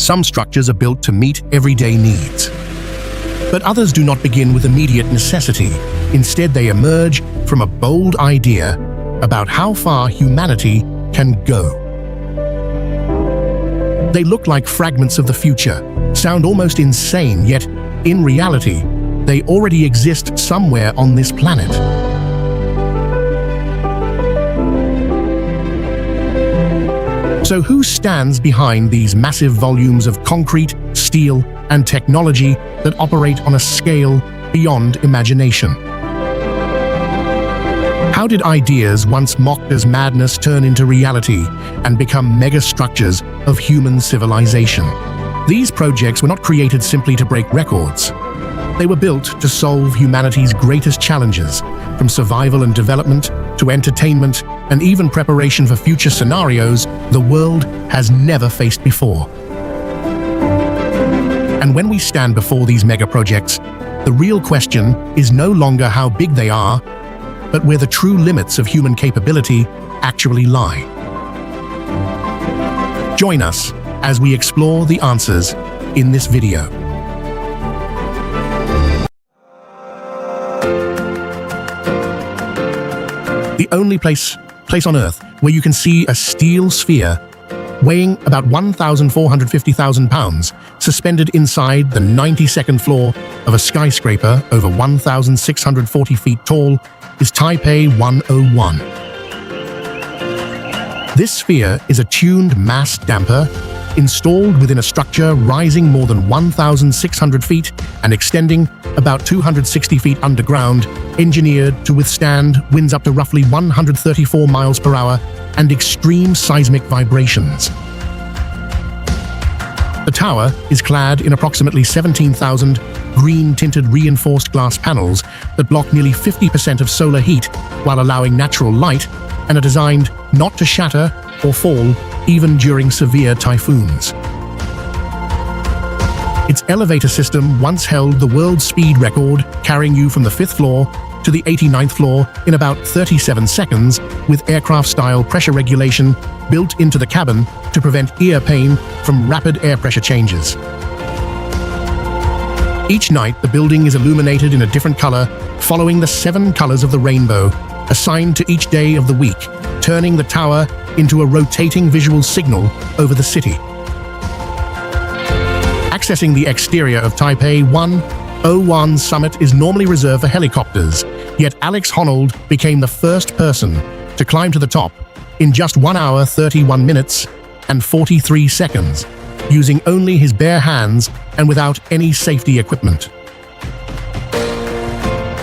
Some structures are built to meet everyday needs. But others do not begin with immediate necessity. Instead, they emerge from a bold idea about how far humanity can go. They look like fragments of the future, sound almost insane, yet in reality, they already exist somewhere on this planet. So who stands behind these massive volumes of concrete, steel, and technology that operate on a scale beyond imagination? How did ideas once mocked as madness turn into reality and become megastructures of human civilization? These projects were not created simply to break records. They were built to solve humanity's greatest challenges, from survival and development to entertainment and even preparation for future scenarios the world has never faced before. And when we stand before these megaprojects, the real question is no longer how big they are, but where the true limits of human capability actually lie. Join us as we explore the answers in this video. The only place on Earth where you can see a steel sphere weighing about 1,450,000 pounds suspended inside the 92nd floor of a skyscraper over 1,640 feet tall is Taipei 101. This sphere is a tuned mass damper installed within a structure rising more than 1,600 feet and extending about 260 feet underground, engineered to withstand winds up to roughly 134 miles per hour and extreme seismic vibrations. The tower is clad in approximately 17,000 green-tinted reinforced glass panels that block nearly 50% of solar heat while allowing natural light and are designed not to shatter or fall even during severe typhoons. Its elevator system once held the world speed record, carrying you from the 5th floor to the 89th floor in about 37 seconds, with aircraft-style pressure regulation built into the cabin to prevent ear pain from rapid air pressure changes. Each night, the building is illuminated in a different color, following the 7 colors of the rainbow, assigned to each day of the week, turning the tower into a rotating visual signal over the city. Accessing the exterior of Taipei 101 summit is normally reserved for helicopters, yet Alex Honnold became the first person to climb to the top in just 1 hour, 31 minutes, and 43 seconds, using only his bare hands and without any safety equipment.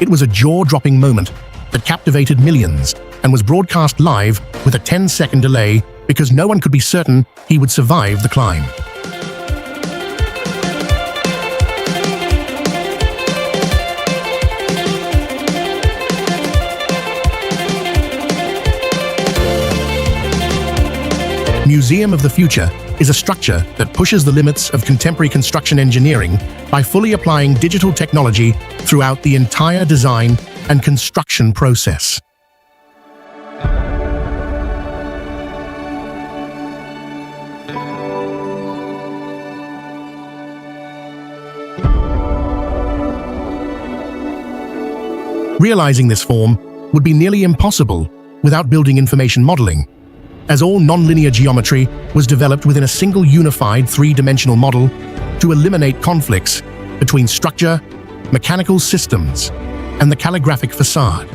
It was a jaw-dropping moment that captivated millions and was broadcast live with a 10-second delay because no one could be certain he would survive the climb. Museum of the Future is a structure that pushes the limits of contemporary construction engineering by fully applying digital technology throughout the entire design and construction process. Realizing this form would be nearly impossible without building information modeling, as all nonlinear geometry was developed within a single unified three-dimensional model to eliminate conflicts between structure, mechanical systems, and the calligraphic facade.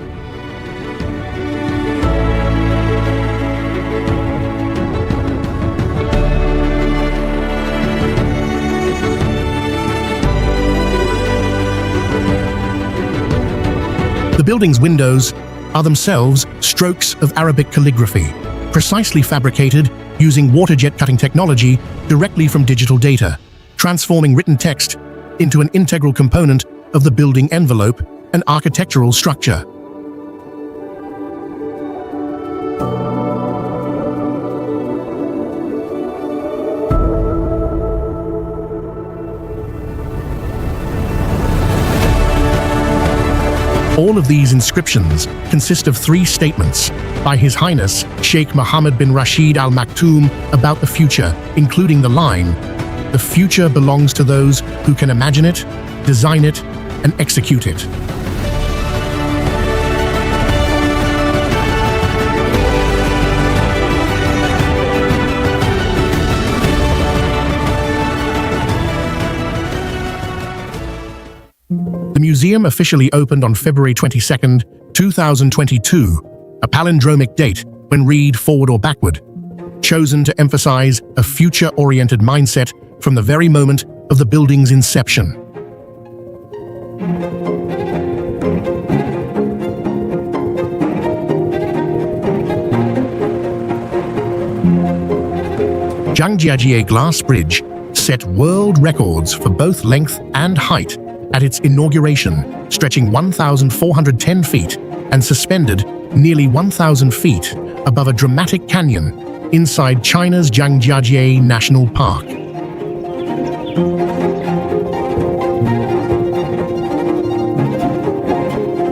The building's windows are themselves strokes of Arabic calligraphy, precisely fabricated using water-jet cutting technology directly from digital data, transforming written text into an integral component of the building envelope and architectural structure. All of these inscriptions consist of 3 statements by His Highness Sheikh Mohammed bin Rashid Al Maktoum about the future, including the line, The future belongs to those who can imagine it, design it, and execute it. The museum officially opened on February 22, 2022, a palindromic date when read forward or backward, chosen to emphasize a future-oriented mindset from the very moment of the building's inception. Zhangjiajie Glass Bridge set world records for both length and height at its inauguration, stretching 1,410 feet and suspended nearly 1,000 feet above a dramatic canyon inside China's Zhangjiajie National Park.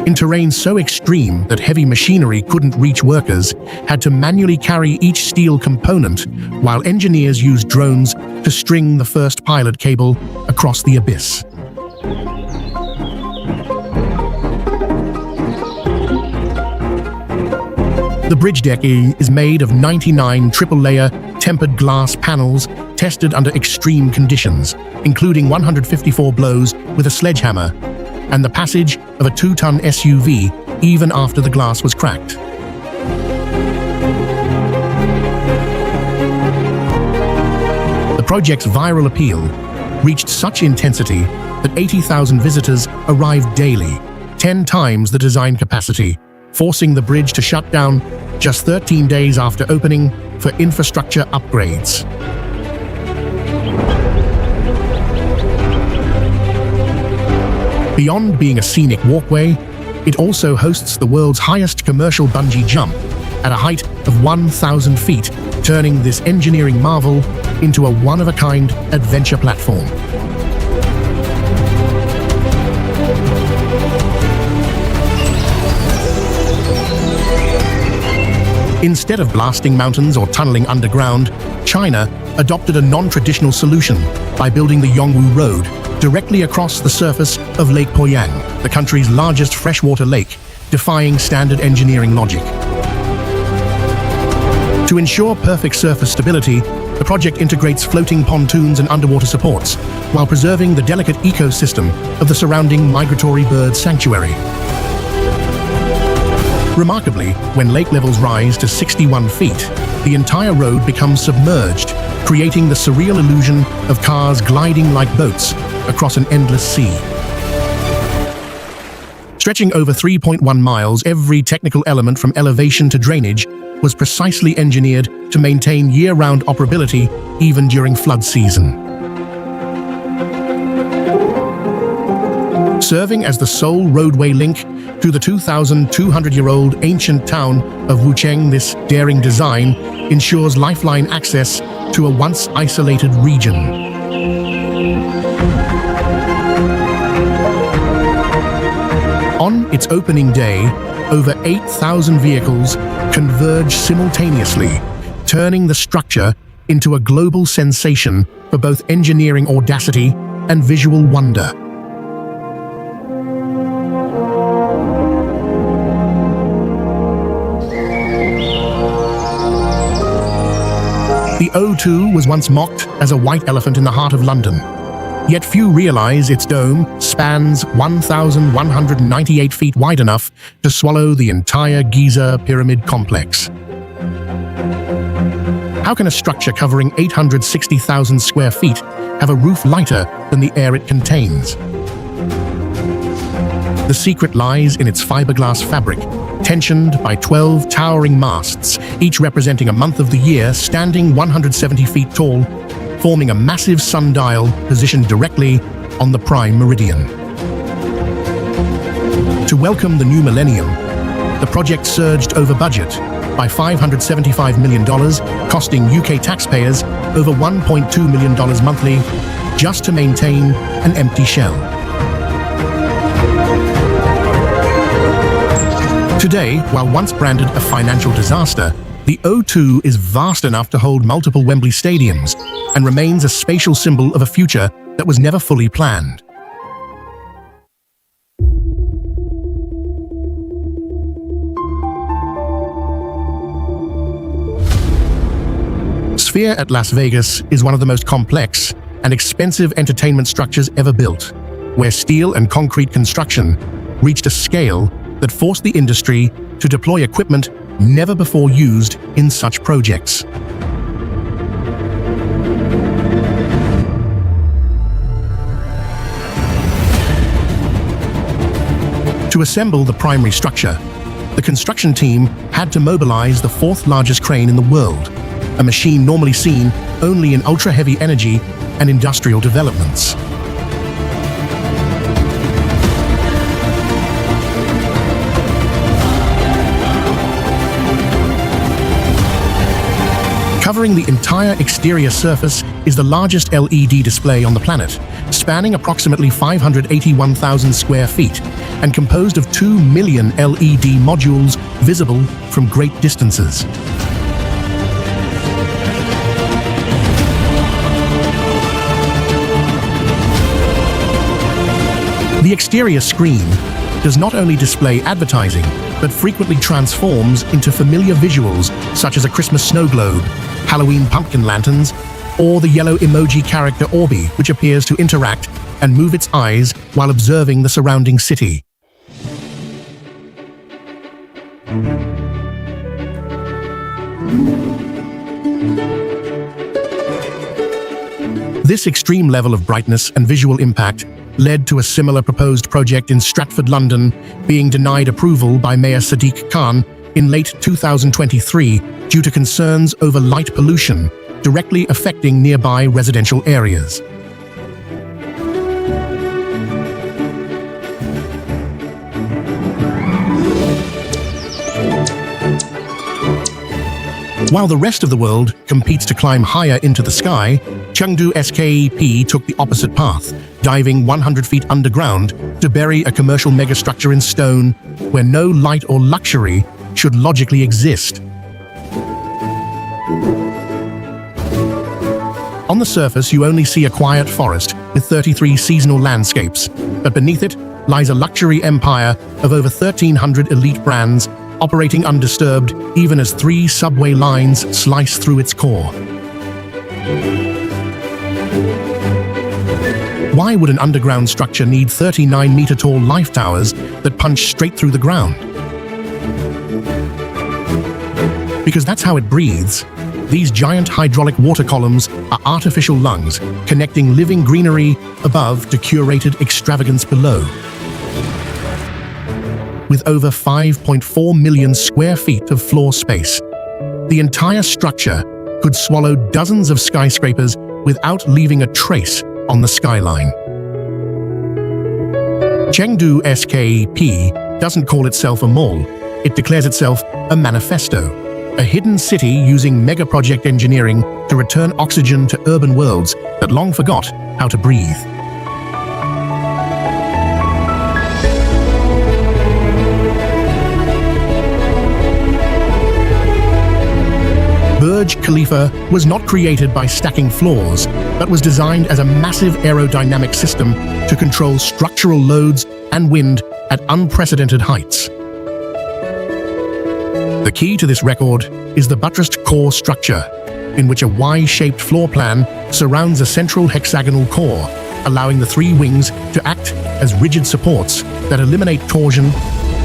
In terrain so extreme that heavy machinery couldn't reach, workers had to manually carry each steel component, while engineers used drones to string the first pilot cable across the abyss. The bridge deck is made of 99 triple-layer tempered glass panels tested under extreme conditions, including 154 blows with a sledgehammer and the passage of a 2-ton SUV even after the glass was cracked. The project's viral appeal reached such intensity that 80,000 visitors arrived daily, 10 times the design capacity, forcing the bridge to shut down just 13 days after opening for infrastructure upgrades. Beyond being a scenic walkway, it also hosts the world's highest commercial bungee jump at a height of 1,000 feet, turning this engineering marvel into a one-of-a-kind adventure platform. Instead of blasting mountains or tunneling underground, China adopted a non-traditional solution by building the Yongwu Road directly across the surface of Lake Poyang, the country's largest freshwater lake, defying standard engineering logic. To ensure perfect surface stability, the project integrates floating pontoons and underwater supports, while preserving the delicate ecosystem of the surrounding migratory bird sanctuary. Remarkably, when lake levels rise to 61 feet, the entire road becomes submerged, creating the surreal illusion of cars gliding like boats across an endless sea. Stretching over 3.1 miles, every technical element from elevation to drainage was precisely engineered to maintain year-round operability even during flood season. Serving as the sole roadway link to the 2,200-year-old ancient town of Wucheng, this daring design ensures lifeline access to a once isolated region. On its opening day, over 8,000 vehicles converge simultaneously, turning the structure into a global sensation for both engineering audacity and visual wonder. The O2 was once mocked as a white elephant in the heart of London, yet few realize its dome spans 1,198 feet wide enough to swallow the entire Giza pyramid complex. How can a structure covering 860,000 square feet have a roof lighter than the air it contains? The secret lies in its fiberglass fabric, tensioned by 12 towering masts, each representing a month of the year, standing 170 feet tall, forming a massive sundial positioned directly on the prime meridian. To welcome the new millennium, the project surged over budget by $575 million, costing UK taxpayers over $1.2 million monthly just to maintain an empty shell. Today, while once branded a financial disaster, The O2 is vast enough to hold multiple Wembley stadiums and remains a spatial symbol of a future that was never fully planned. Sphere at Las Vegas is one of the most complex and expensive entertainment structures ever built, where steel and concrete construction reached a scale that forced the industry to deploy equipment never before used in such projects. To assemble the primary structure, the construction team had to mobilize the fourth largest crane in the world, a machine normally seen only in ultra-heavy energy and industrial developments. Covering the entire exterior surface is the largest LED display on the planet, spanning approximately 581,000 square feet and composed of 2 million LED modules visible from great distances. The exterior screen does not only display advertising, but frequently transforms into familiar visuals such as a Christmas snow globe, Halloween pumpkin lanterns, or the yellow emoji character Orbi, which appears to interact and move its eyes while observing the surrounding city. This extreme level of brightness and visual impact led to a similar proposed project in Stratford, London, being denied approval by Mayor Sadiq Khan in late 2023 due to concerns over light pollution directly affecting nearby residential areas. While the rest of the world competes to climb higher into the sky, Chengdu SKEP took the opposite path, diving 100 feet underground to bury a commercial megastructure in stone where no light or luxury should logically exist. On the surface, you only see a quiet forest with 33 seasonal landscapes, but beneath it lies a luxury empire of over 1,300 elite brands operating undisturbed even as 3 subway lines slice through its core. Why would an underground structure need 39-meter-tall life towers that punch straight through the ground? Because that's how it breathes. These giant hydraulic water columns are artificial lungs, connecting living greenery above to curated extravagance below. With over 5.4 million square feet of floor space, the entire structure could swallow dozens of skyscrapers without leaving a trace on the skyline. Chengdu SKEP doesn't call itself a mall, it declares itself a manifesto, a hidden city using megaproject engineering to return oxygen to urban worlds that long forgot how to breathe. Burj Khalifa was not created by stacking floors, but was designed as a massive aerodynamic system to control structural loads and wind at unprecedented heights. The key to this record is the buttressed core structure, in which a Y-shaped floor plan surrounds a central hexagonal core, allowing the 3 wings to act as rigid supports that eliminate torsion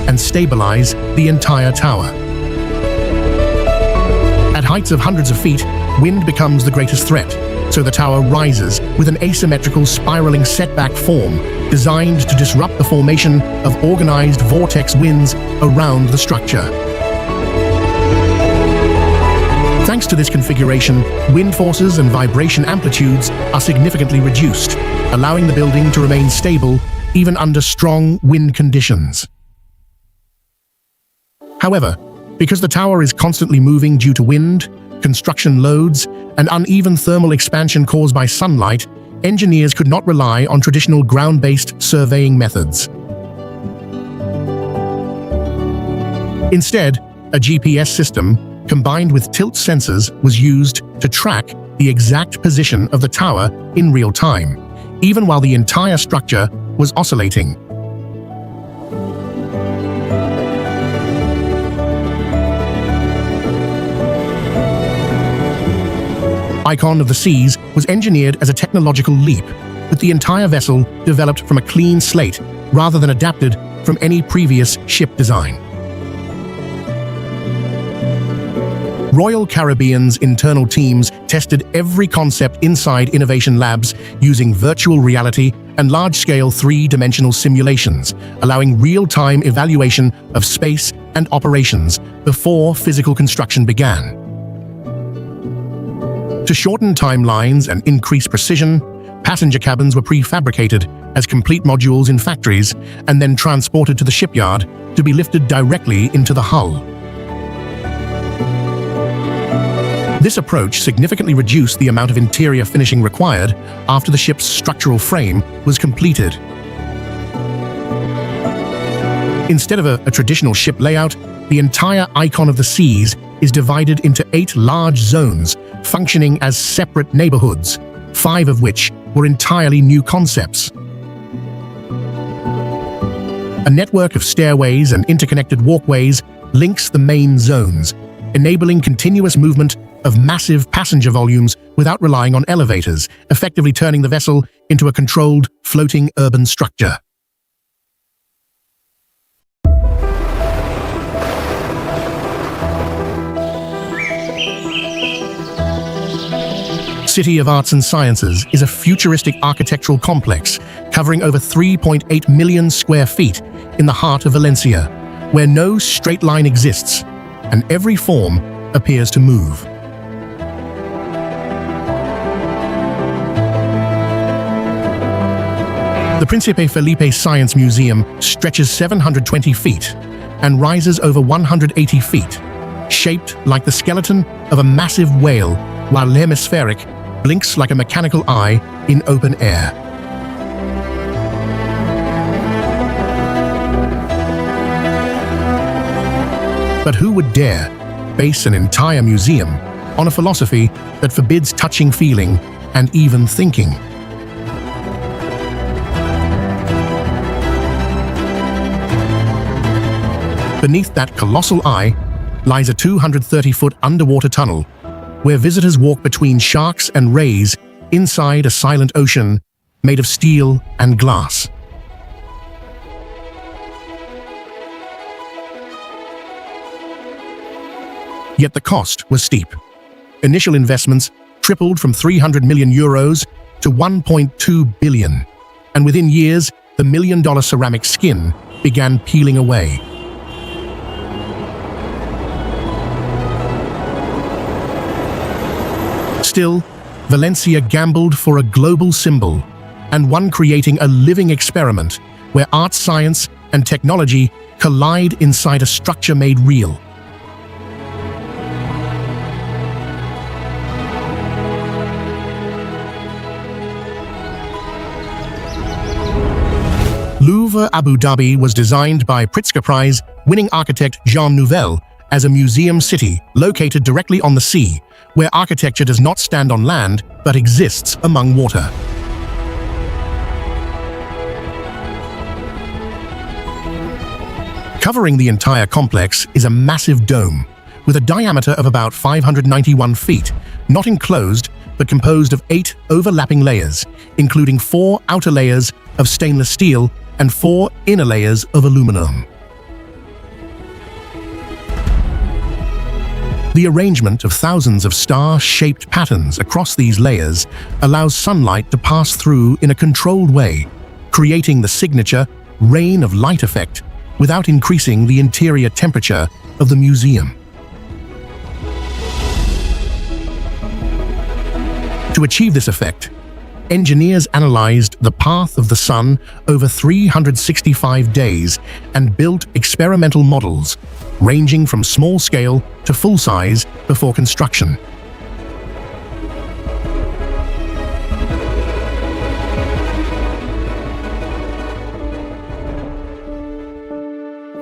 and stabilize the entire tower. At heights of hundreds of feet, wind becomes the greatest threat, so the tower rises with an asymmetrical spiraling setback form designed to disrupt the formation of organized vortex winds around the structure. Thanks to this configuration, wind forces and vibration amplitudes are significantly reduced, allowing the building to remain stable even under strong wind conditions. However, because the tower is constantly moving due to wind, construction loads, and uneven thermal expansion caused by sunlight, engineers could not rely on traditional ground-based surveying methods. Instead, a GPS system, combined with tilt sensors, was used to track the exact position of the tower in real time, even while the entire structure was oscillating. Icon of the Seas was engineered as a technological leap, with the entire vessel developed from a clean slate rather than adapted from any previous ship design. Royal Caribbean's internal teams tested every concept inside innovation labs using virtual reality and large-scale three-dimensional simulations, allowing real-time evaluation of space and operations before physical construction began. To shorten timelines and increase precision, passenger cabins were prefabricated as complete modules in factories and then transported to the shipyard to be lifted directly into the hull. This approach significantly reduced the amount of interior finishing required after the ship's structural frame was completed. Instead of a traditional ship layout, the entire Icon of the Seas is divided into 8 large zones, functioning as separate neighborhoods, 5 of which were entirely new concepts. A network of stairways and interconnected walkways links the main zones, enabling continuous movement of massive passenger volumes without relying on elevators, effectively turning the vessel into a controlled, floating urban structure. City of Arts and Sciences is a futuristic architectural complex covering over 3.8 million square feet in the heart of Valencia, where no straight line exists and every form appears to move. The Príncipe Felipe Science Museum stretches 720 feet and rises over 180 feet, shaped like the skeleton of a massive whale, while hemispheric blinks like a mechanical eye in open air. But who would dare base an entire museum on a philosophy that forbids touching, feeling, and even thinking? Beneath that colossal eye lies a 230-foot underwater tunnel where visitors walk between sharks and rays inside a silent ocean made of steel and glass. Yet the cost was steep. Initial investments tripled from 300 million euros to 1.2 billion, and within years, the million-dollar ceramic skin began peeling away. Still, Valencia gambled for a global symbol, and one creating a living experiment where art, science, and technology collide inside a structure made real. Louvre Abu Dhabi was designed by Pritzker Prize-winning architect Jean Nouvel as a museum city located directly on the sea, where architecture does not stand on land but exists among water. Covering the entire complex is a massive dome with a diameter of about 591 feet, not enclosed but composed of 8 overlapping layers, including 4 outer layers of stainless steel and 4 inner layers of aluminum. The arrangement of thousands of star-shaped patterns across these layers allows sunlight to pass through in a controlled way, creating the signature rain of light effect without increasing the interior temperature of the museum. To achieve this effect, engineers analyzed the path of the sun over 365 days and built experimental models ranging from small scale to full size before construction.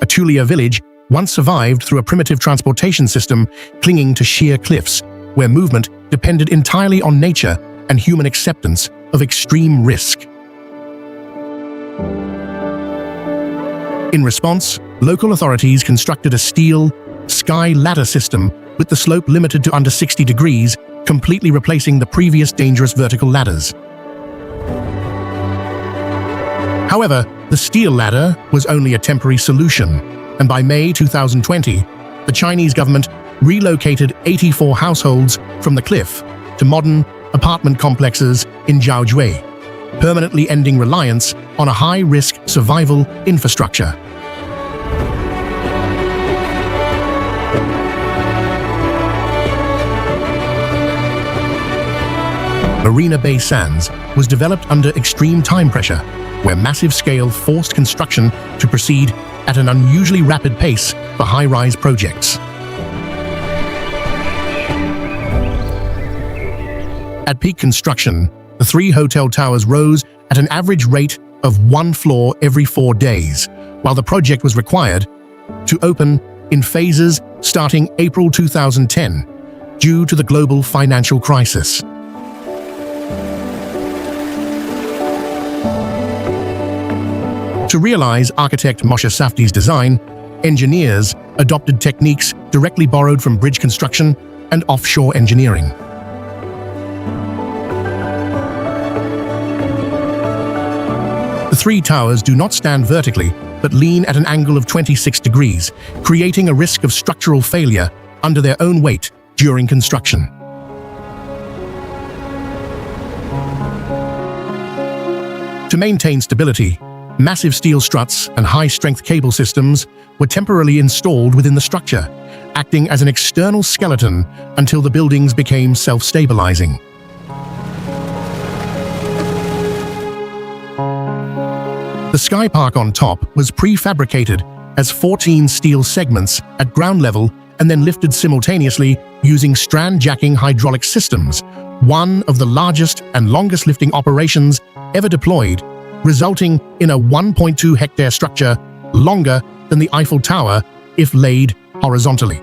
Atulia village once survived through a primitive transportation system clinging to sheer cliffs, where movement depended entirely on nature and human acceptance of extreme risk. In response, local authorities constructed a steel, sky ladder system with the slope limited to under 60 degrees, completely replacing the previous dangerous vertical ladders. However, the steel ladder was only a temporary solution, and by May 2020, the Chinese government relocated 84 households from the cliff to modern apartment complexes in Jiaozhui, permanently ending reliance on a high-risk survival infrastructure. Marina Bay Sands was developed under extreme time pressure, where massive scale forced construction to proceed at an unusually rapid pace for high-rise projects. At peak construction, the 3 hotel towers rose at an average rate of 1 floor every 4 days, while the project was required to open in phases starting April 2010 due to the global financial crisis. To realize architect Moshe Safdie's design, engineers adopted techniques directly borrowed from bridge construction and offshore engineering. The 3 towers do not stand vertically, but lean at an angle of 26 degrees, creating a risk of structural failure under their own weight during construction. To maintain stability, massive steel struts and high-strength cable systems were temporarily installed within the structure, acting as an external skeleton until the buildings became self-stabilizing. The Sky Park on top was prefabricated as 14 steel segments at ground level and then lifted simultaneously using strand-jacking hydraulic systems, one of the largest and longest lifting operations ever deployed, resulting in a 1.2-hectare structure longer than the Eiffel Tower if laid horizontally.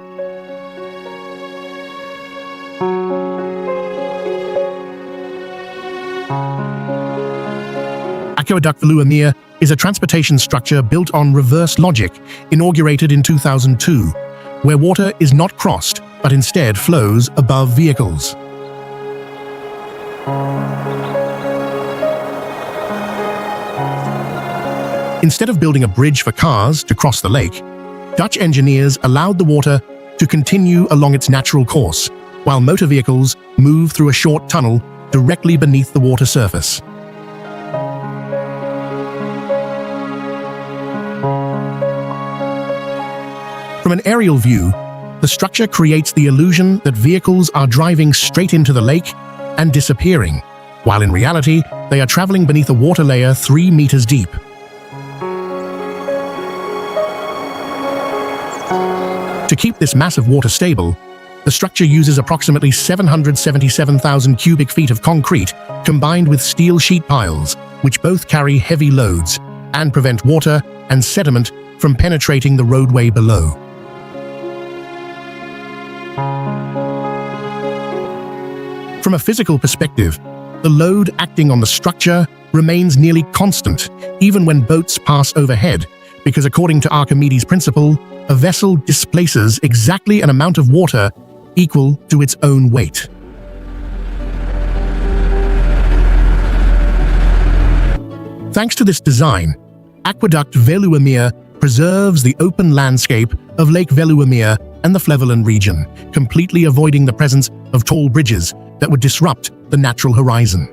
Aqueduct Velour is a transportation structure built on reverse logic, inaugurated in 2002, where water is not crossed but instead flows above vehicles. Instead of building a bridge for cars to cross the lake, Dutch engineers allowed the water to continue along its natural course, while motor vehicles move through a short tunnel directly beneath the water surface. From an aerial view, the structure creates the illusion that vehicles are driving straight into the lake and disappearing, while in reality, they are traveling beneath a water layer 3 meters deep. To keep this massive water stable, the structure uses approximately 777,000 cubic feet of concrete combined with steel sheet piles, which both carry heavy loads and prevent water and sediment from penetrating the roadway below. From a physical perspective, the load acting on the structure remains nearly constant, even when boats pass overhead, because according to Archimedes' principle, a vessel displaces exactly an amount of water equal to its own weight. Thanks to this design, Aqueduct Velour preserves the open landscape of Lake Velour and the Flevoland region, completely avoiding the presence of tall bridges that would disrupt the natural horizon.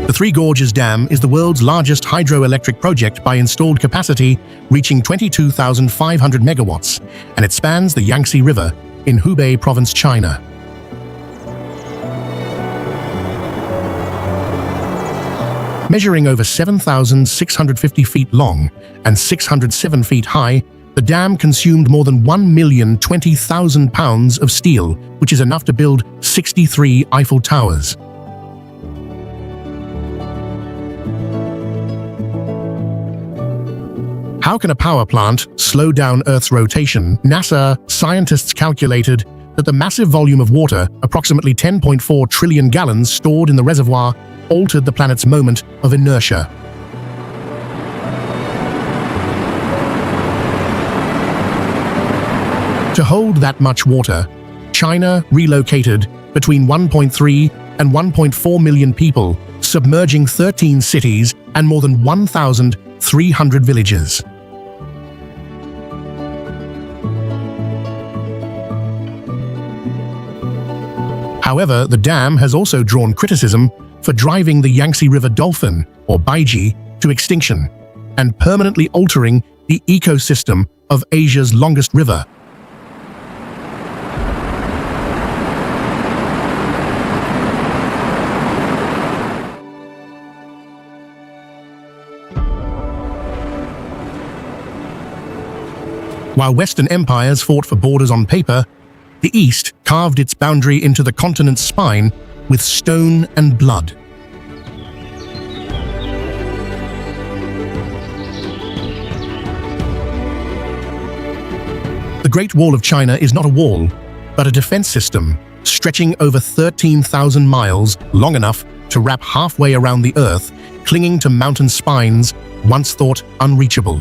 The Three Gorges Dam is the world's largest hydroelectric project by installed capacity, reaching 22,500 megawatts, and it spans the Yangtze River in Hubei Province, China. Measuring over 7,650 feet long and 607 feet high, The dam consumed more than 1,020,000 pounds of steel, which is enough to build 63 Eiffel Towers. How can a power plant slow down Earth's rotation? NASA scientists calculated that the massive volume of water, approximately 10.4 trillion gallons stored in the reservoir, altered the planet's moment of inertia. To hold that much water, China relocated between 1.3 and 1.4 million people, submerging 13 cities and more than 1,300 villages. However, the dam has also drawn criticism for driving the Yangtze River dolphin, or baiji, to extinction and permanently altering the ecosystem of Asia's longest river. While Western empires fought for borders on paper, the East carved its boundary into the continent's spine with stone and blood. The Great Wall of China is not a wall, but a defense system stretching over 13,000 miles, long enough to wrap halfway around the Earth, clinging to mountain spines once thought unreachable.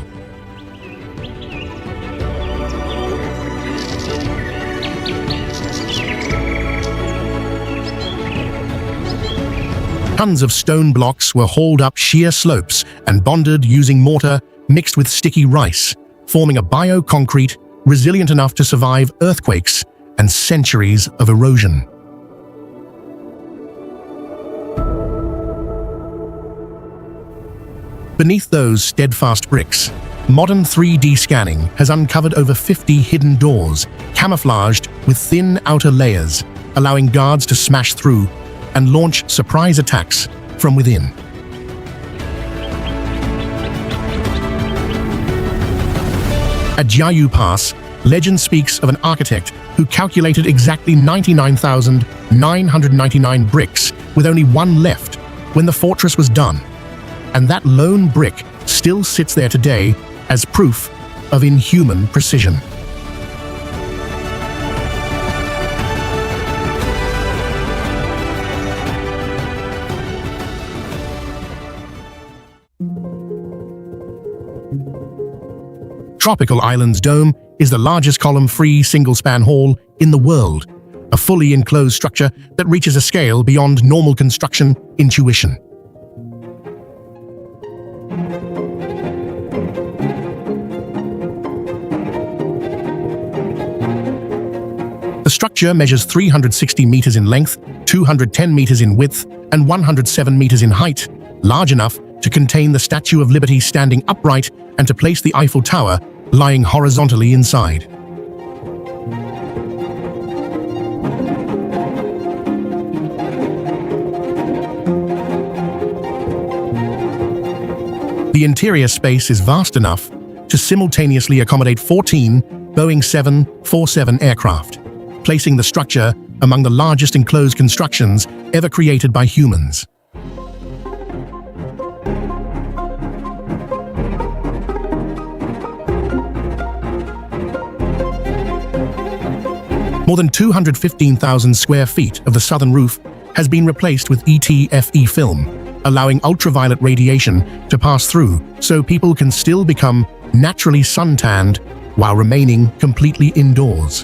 Tons of stone blocks were hauled up sheer slopes and bonded using mortar mixed with sticky rice, forming a bioconcrete resilient enough to survive earthquakes and centuries of erosion. Beneath those steadfast bricks, modern 3D scanning has uncovered over 50 hidden doors, camouflaged with thin outer layers, allowing guards to smash through and launch surprise attacks from within. At Jiayu Pass, legend speaks of an architect who calculated exactly 99,999 bricks with only one left when the fortress was done. And that lone brick still sits there today as proof of inhuman precision. Tropical Island's dome is the largest column-free single-span hall in the world, a fully enclosed structure that reaches a scale beyond normal construction intuition. The structure measures 360 meters in length, 210 meters in width, and 107 meters in height, large enough to contain the Statue of Liberty standing upright and to place the Eiffel Tower lying horizontally inside. The interior space is vast enough to simultaneously accommodate 14 Boeing 747 aircraft, placing the structure among the largest enclosed constructions ever created by humans. More than 215,000 square feet of the southern roof has been replaced with ETFE film, allowing ultraviolet radiation to pass through so people can still become naturally suntanned while remaining completely indoors.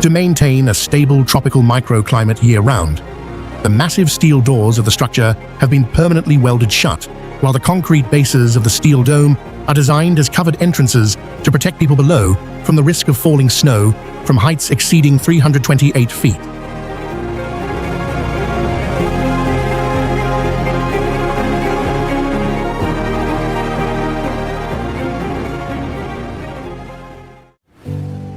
To maintain a stable tropical microclimate year-round, the massive steel doors of the structure have been permanently welded shut, while the concrete bases of the steel dome are designed as covered entrances to protect people below from the risk of falling snow from heights exceeding 328 feet.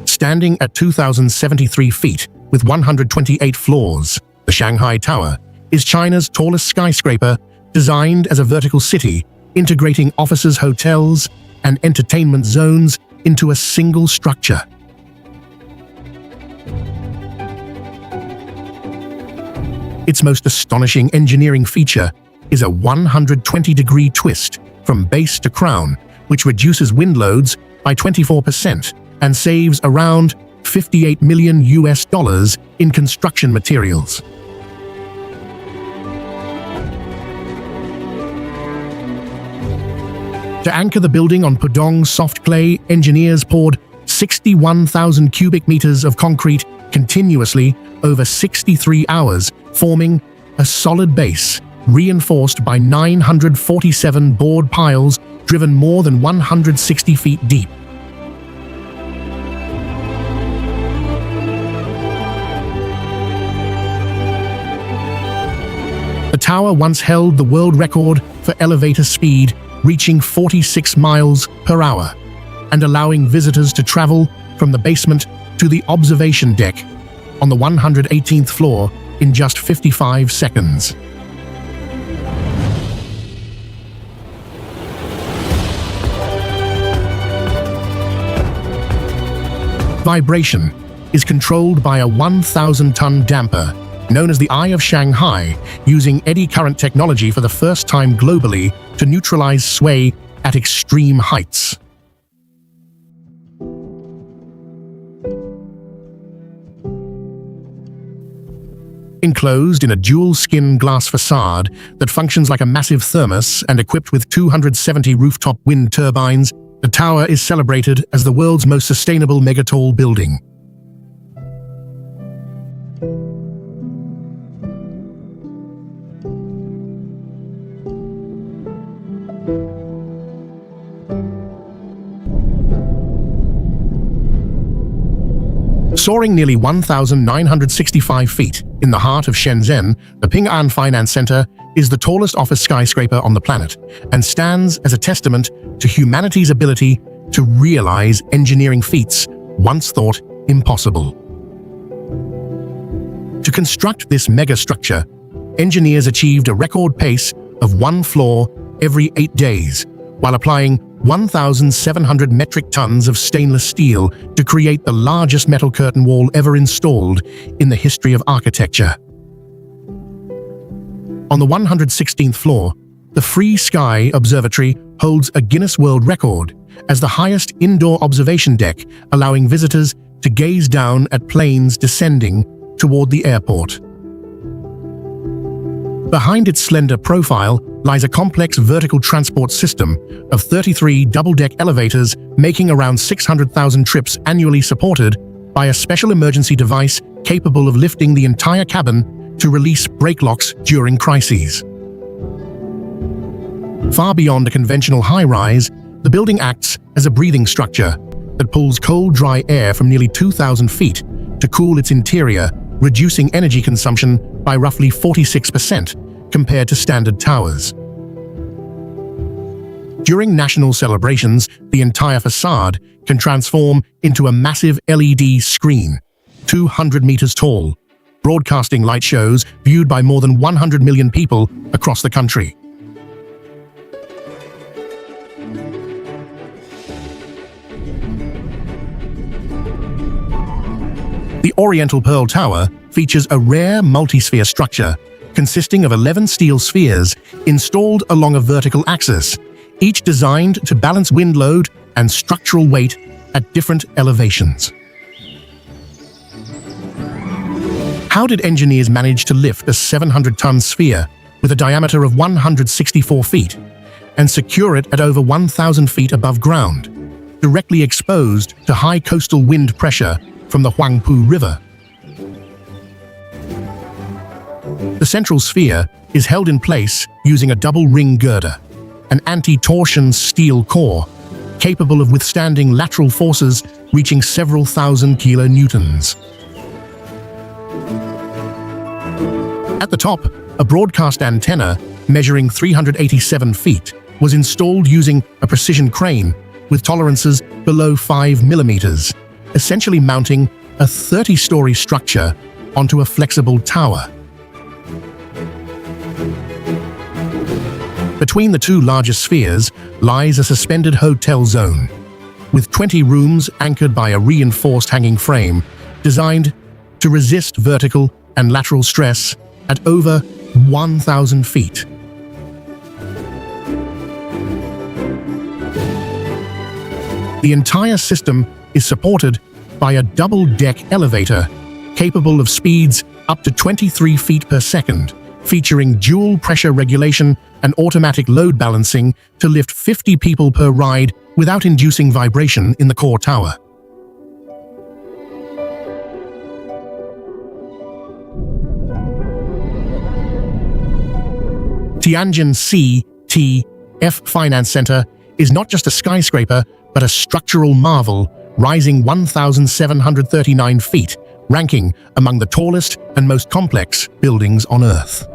Standing at 2,073 feet, with 128 floors. The Shanghai Tower is China's tallest skyscraper, designed as a vertical city, integrating offices, hotels, and entertainment zones into a single structure. Its most astonishing engineering feature is a 120-degree twist from base to crown, which reduces wind loads by 24% and saves around $58 million in construction materials. To anchor the building on Pudong soft clay, engineers poured 61,000 cubic meters of concrete continuously over 63 hours, forming a solid base, reinforced by 947 board piles driven more than 160 feet deep. The tower once held the world record for elevator speed, reaching 46 miles per hour, and allowing visitors to travel from the basement to the observation deck on the 118th floor in just 55 seconds. Vibration is controlled by a 1,000-ton damper known as the Eye of Shanghai, using eddy current technology for the first time globally to neutralize sway at extreme heights. Enclosed in a dual-skin glass facade that functions like a massive thermos and equipped with 270 rooftop wind turbines, the tower is celebrated as the world's most sustainable megatall building. Soaring nearly 1,965 feet in the heart of Shenzhen, the Ping An Finance Center is the tallest office skyscraper on the planet and stands as a testament to humanity's ability to realize engineering feats once thought impossible. To construct this megastructure, engineers achieved a record pace of one floor every 8 days, while applying 1,700 metric tons of stainless steel to create the largest metal curtain wall ever installed in the history of architecture. On the 116th floor, the Free Sky Observatory holds a Guinness World Record as the highest indoor observation deck, allowing visitors to gaze down at planes descending toward the airport. Behind its slender profile lies a complex vertical transport system of 33 double-deck elevators, making around 600,000 trips annually, supported by a special emergency device capable of lifting the entire cabin to release brake locks during crises. Far beyond a conventional high-rise, the building acts as a breathing structure that pulls cold, dry air from nearly 2,000 feet to cool its interior, reducing energy consumption by roughly 46% compared to standard towers. During national celebrations, the entire facade can transform into a massive LED screen, 200 meters tall, broadcasting light shows viewed by more than 100 million people across the country. The Oriental Pearl Tower features a rare multi-sphere structure consisting of 11 steel spheres installed along a vertical axis, each designed to balance wind load and structural weight at different elevations. How did engineers manage to lift a 700-ton sphere with a diameter of 164 feet and secure it at over 1,000 feet above ground, directly exposed to high coastal wind pressure from the Huangpu River? The central sphere is held in place using a double ring girder, an anti-torsion steel core capable of withstanding lateral forces reaching several thousand kilonewtons. At the top, a broadcast antenna measuring 387 feet was installed using a precision crane with tolerances below 5 millimeters, essentially mounting a 30-story structure onto a flexible tower. Between the two larger spheres lies a suspended hotel zone, with 20 rooms anchored by a reinforced hanging frame designed to resist vertical and lateral stress at over 1,000 feet. The entire system is supported by a double-deck elevator capable of speeds up to 23 feet per second, featuring dual pressure regulation and automatic load balancing to lift 50 people per ride without inducing vibration in the core tower. Tianjin CTF Finance Center is not just a skyscraper, but a structural marvel, rising 1,739 feet, ranking among the tallest and most complex buildings on Earth.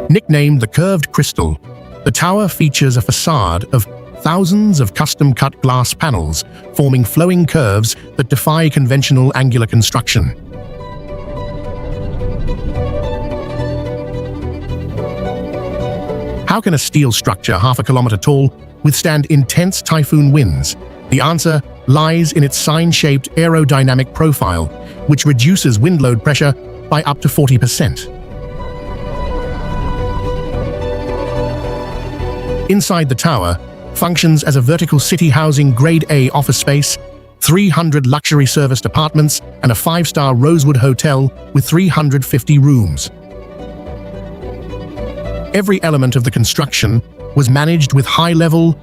Nicknamed the Curved Crystal, the tower features a facade of thousands of custom-cut glass panels forming flowing curves that defy conventional angular construction. How can a steel structure half a kilometer tall withstand intense typhoon winds? The answer lies in its sign-shaped aerodynamic profile, which reduces wind load pressure by up to 40%. Inside the tower functions as a vertical city housing Grade A office space, 300 luxury serviced apartments, and a 5-star Rosewood hotel with 350 rooms. Every element of the construction was managed with high-level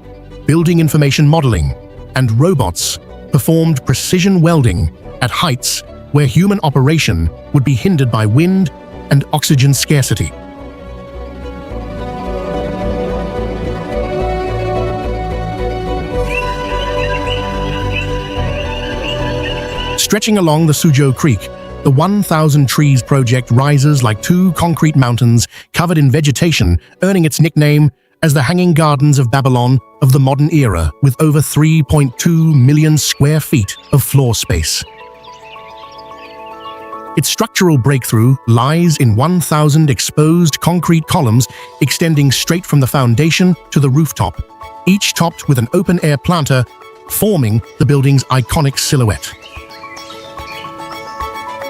building information modeling, and robots performed precision welding at heights where human operation would be hindered by wind and oxygen scarcity. Stretching along the Suzhou Creek, the 1,000 Trees project rises like two concrete mountains covered in vegetation, earning its nickname as the Hanging Gardens of Babylon of the modern era, with over 3.2 million square feet of floor space. Its structural breakthrough lies in 1,000 exposed concrete columns extending straight from the foundation to the rooftop, each topped with an open-air planter, forming the building's iconic silhouette.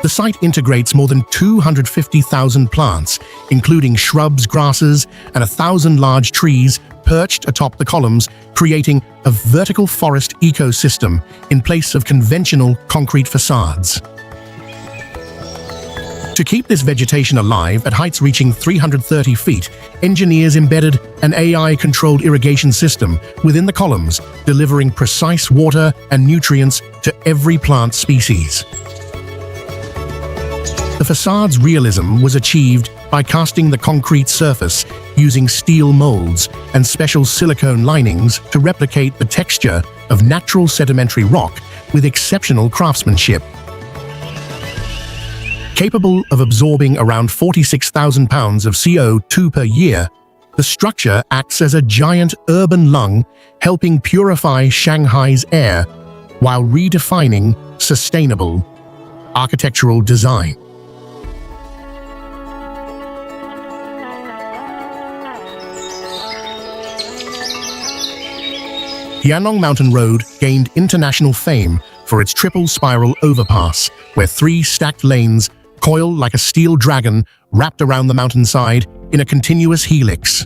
The site integrates more than 250,000 plants, including shrubs, grasses, and 1,000 large trees perched atop the columns, creating a vertical forest ecosystem in place of conventional concrete facades. To keep this vegetation alive at heights reaching 330 feet, engineers embedded an AI-controlled irrigation system within the columns, delivering precise water and nutrients to every plant species. The facade's realism was achieved by casting the concrete surface using steel molds and special silicone linings to replicate the texture of natural sedimentary rock with exceptional craftsmanship. Capable of absorbing around 46,000 pounds of CO2 per year, the structure acts as a giant urban lung, helping purify Shanghai's air while redefining sustainable architectural design. Yanlong Mountain Road gained international fame for its triple spiral overpass, where 3 stacked lanes coil like a steel dragon wrapped around the mountainside in a continuous helix.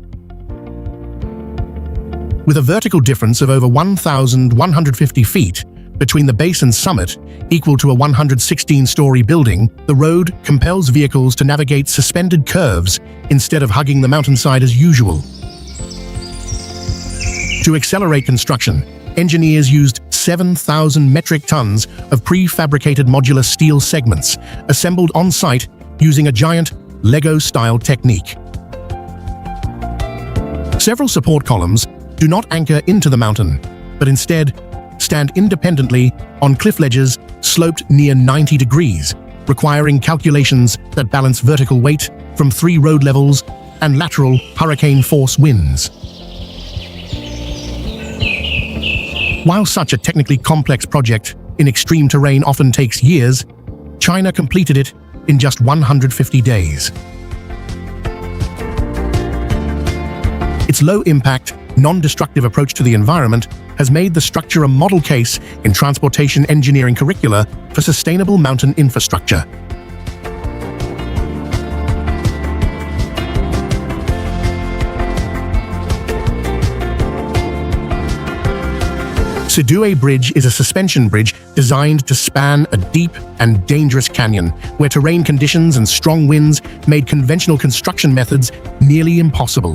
With a vertical difference of over 1,150 feet between the base and summit, equal to a 116-story building, the road compels vehicles to navigate suspended curves instead of hugging the mountainside as usual. To accelerate construction, engineers used 7,000 metric tons of prefabricated modular steel segments, assembled on-site using a giant Lego-style technique. Several support columns do not anchor into the mountain, but instead stand independently on cliff ledges sloped near 90 degrees, requiring calculations that balance vertical weight from 3 road levels and lateral hurricane-force winds. While such a technically complex project in extreme terrain often takes years, China completed it in just 150 days. Its low-impact, non-destructive approach to the environment has made the structure a model case in transportation engineering curricula for sustainable mountain infrastructure. Sidue Bridge is a suspension bridge designed to span a deep and dangerous canyon where terrain conditions and strong winds made conventional construction methods nearly impossible.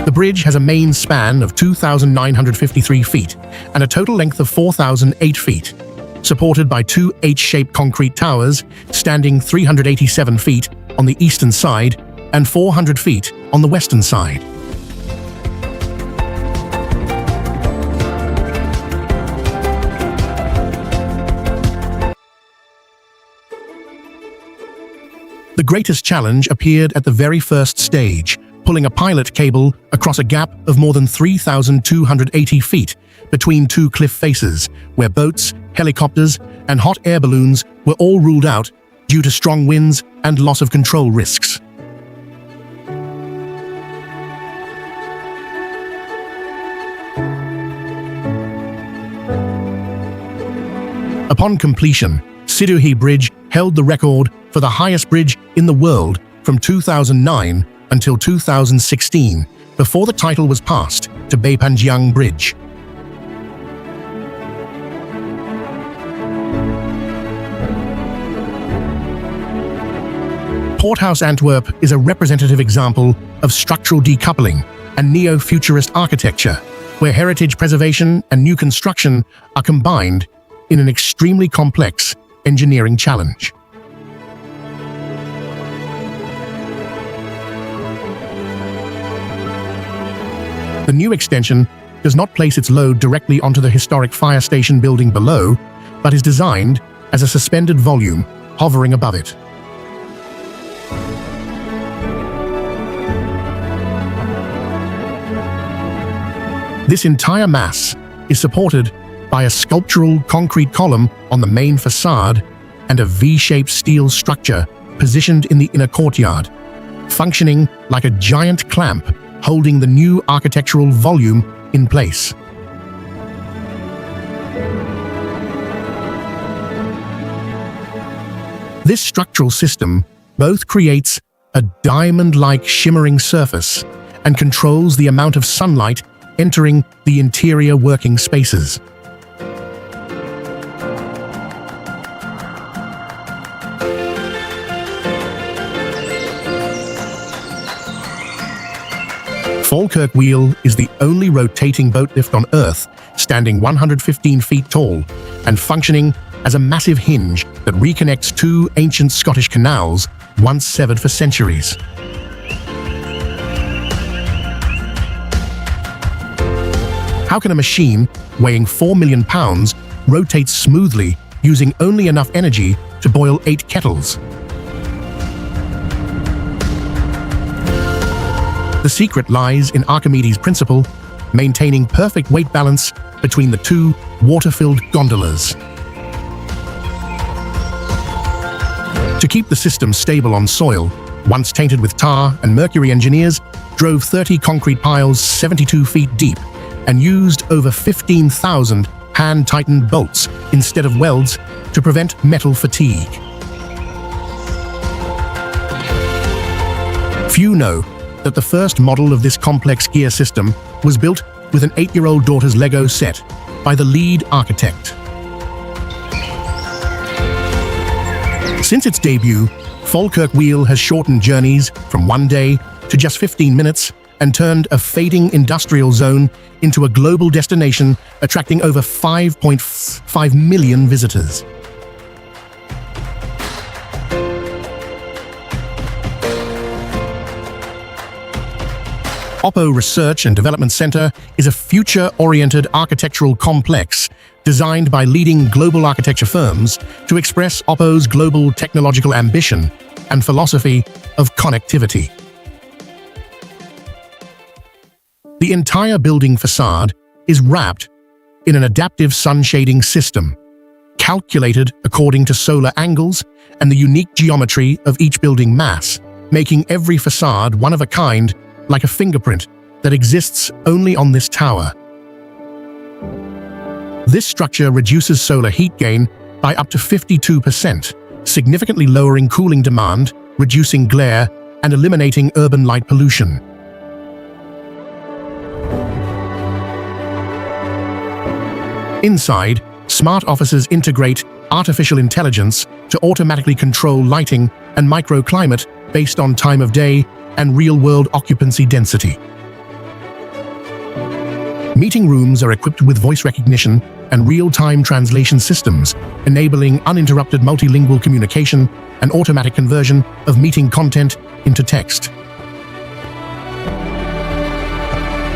The bridge has a main span of 2,953 feet and a total length of 4,008 feet, supported by two H-shaped concrete towers standing 387 feet on the eastern side and 400 feet on the western side. The greatest challenge appeared at the very first stage, pulling a pilot cable across a gap of more than 3,280 feet between two cliff faces, where boats, helicopters, and hot air balloons were all ruled out due to strong winds and loss of control risks. Upon completion, Sidue Bridge held the record for the highest bridge in the world from 2009 until 2016, before the title was passed to Beipanjiang Bridge. Porthouse Antwerp is a representative example of structural decoupling and neo-futurist architecture, where heritage preservation and new construction are combined in an extremely complex engineering challenge. The new extension does not place its load directly onto the historic fire station building below, but is designed as a suspended volume hovering above it. This entire mass is supported by a sculptural concrete column on the main facade and a V-shaped steel structure positioned in the inner courtyard, functioning like a giant clamp holding the new architectural volume in place. This structural system both creates a diamond-like shimmering surface and controls the amount of sunlight entering the interior working spaces. Falkirk Wheel is the only rotating boat lift on Earth, standing 115 feet tall and functioning as a massive hinge that reconnects two ancient Scottish canals once severed for centuries. How can a machine weighing 4 million pounds rotate smoothly using only enough energy to boil 8 kettles? The secret lies in Archimedes' principle, maintaining perfect weight balance between the two water-filled gondolas. To keep the system stable on soil, once tainted with tar and mercury, engineers drove 30 concrete piles 72 feet deep and used over 15,000 hand-tightened bolts instead of welds to prevent metal fatigue. Few know that the first model of this complex gear system was built with an 8-year-old daughter's Lego set by the lead architect. Since its debut, Falkirk Wheel has shortened journeys from 1 day to just 15 minutes and turned a fading industrial zone into a global destination attracting over 5.5 million visitors. Oppo Research and Development Center is a future-oriented architectural complex designed by leading global architecture firms to express Oppo's global technological ambition and philosophy of connectivity. The entire building facade is wrapped in an adaptive sun shading system, calculated according to solar angles and the unique geometry of each building mass, making every facade one of a kind, like a fingerprint that exists only on this tower. This structure reduces solar heat gain by up to 52%, significantly lowering cooling demand, reducing glare, and eliminating urban light pollution. Inside, smart offices integrate artificial intelligence to automatically control lighting and microclimate based on time of day and real-world occupancy density. Meeting rooms are equipped with voice recognition and real-time translation systems, enabling uninterrupted multilingual communication and automatic conversion of meeting content into text.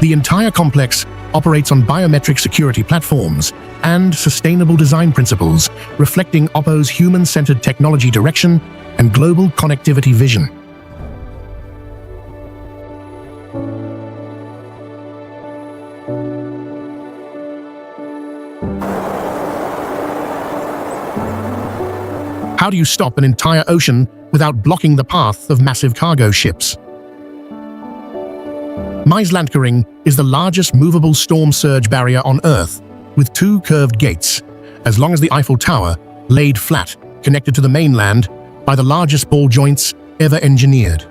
The entire complex operates on biometric security platforms and sustainable design principles, reflecting Oppo's human-centered technology direction and global connectivity vision. How do you stop an entire ocean without blocking the path of massive cargo ships? Meislankering is the largest movable storm surge barrier on Earth, with 2 curved gates, as long as the Eiffel Tower, laid flat, connected to the mainland by the largest ball joints ever engineered.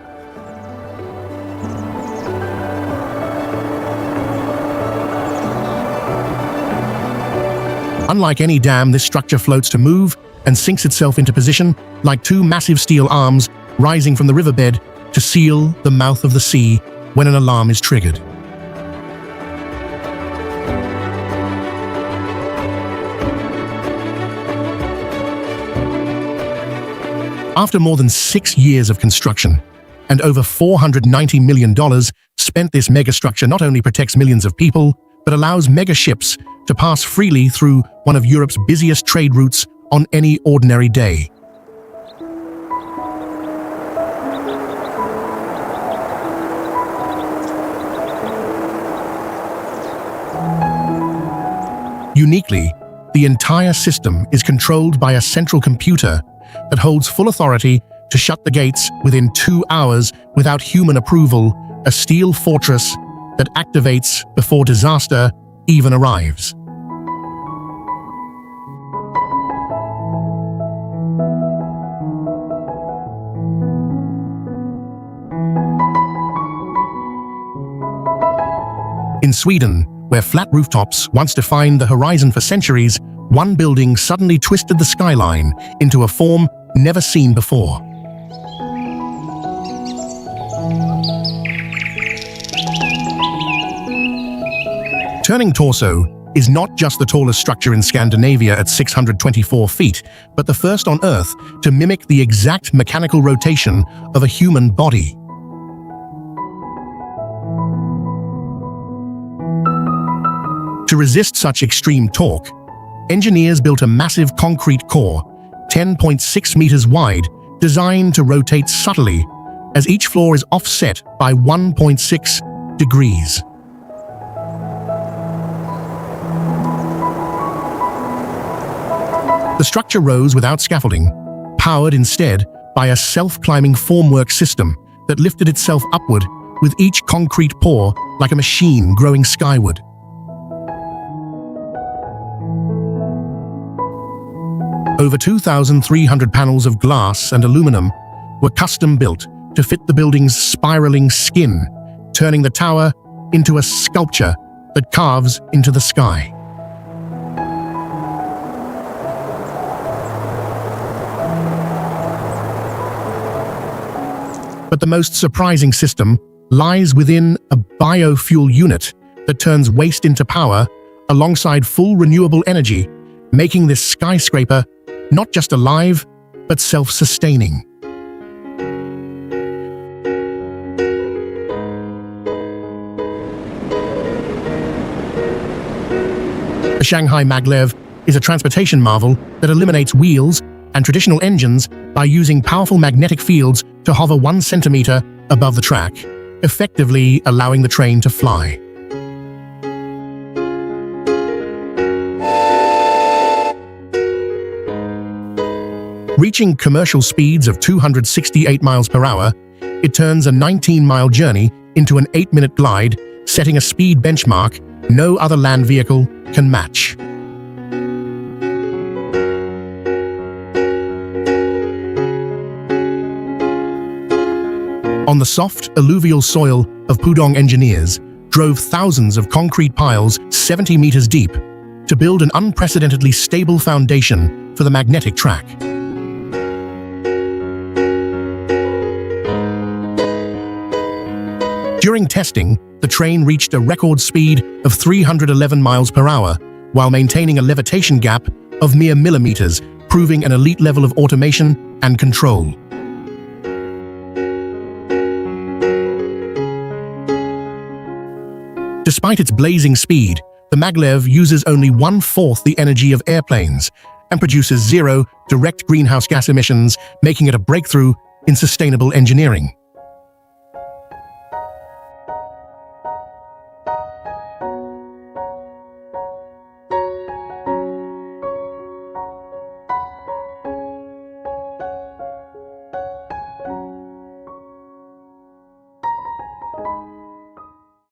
Unlike any dam, this structure floats to move and sinks itself into position like 2 massive steel arms rising from the riverbed to seal the mouth of the sea when an alarm is triggered. After more than 6 years of construction and over $490 million spent, this megastructure not only protects millions of people, but allows mega ships to pass freely through one of Europe's busiest trade routes on any ordinary day. Uniquely, the entire system is controlled by a central computer that holds full authority to shut the gates within 2 hours without human approval, a steel fortress that activates before disaster even arrives. In Sweden, where flat rooftops once defined the horizon for centuries, one building suddenly twisted the skyline into a form never seen before. Turning Torso is not just the tallest structure in Scandinavia at 624 feet, but the first on Earth to mimic the exact mechanical rotation of a human body. To resist such extreme torque, engineers built a massive concrete core, 10.6 meters wide, designed to rotate subtly as each floor is offset by 1.6 degrees. The structure rose without scaffolding, powered instead by a self-climbing formwork system that lifted itself upward with each concrete pour like a machine growing skyward. Over 2,300 panels of glass and aluminum were custom-built to fit the building's spiraling skin, turning the tower into a sculpture that carves into the sky. But the most surprising system lies within a biofuel unit that turns waste into power alongside full renewable energy, making this skyscraper not just alive, but self-sustaining. The Shanghai maglev is a transportation marvel that eliminates wheels and traditional engines by using powerful magnetic fields to hover 1 centimeter above the track, effectively allowing the train to fly. Reaching commercial speeds of 268 miles per hour, it turns a 19-mile journey into an 8-minute glide, setting a speed benchmark no other land vehicle can match. On the soft, alluvial soil of Pudong, engineers drove thousands of concrete piles 70 meters deep to build an unprecedentedly stable foundation for the magnetic track. During testing, the train reached a record speed of 311 miles per hour, while maintaining a levitation gap of mere millimeters, proving an elite level of automation and control. Despite its blazing speed, the maglev uses only 1/4 the energy of airplanes and produces 0 direct greenhouse gas emissions, making it a breakthrough in sustainable engineering.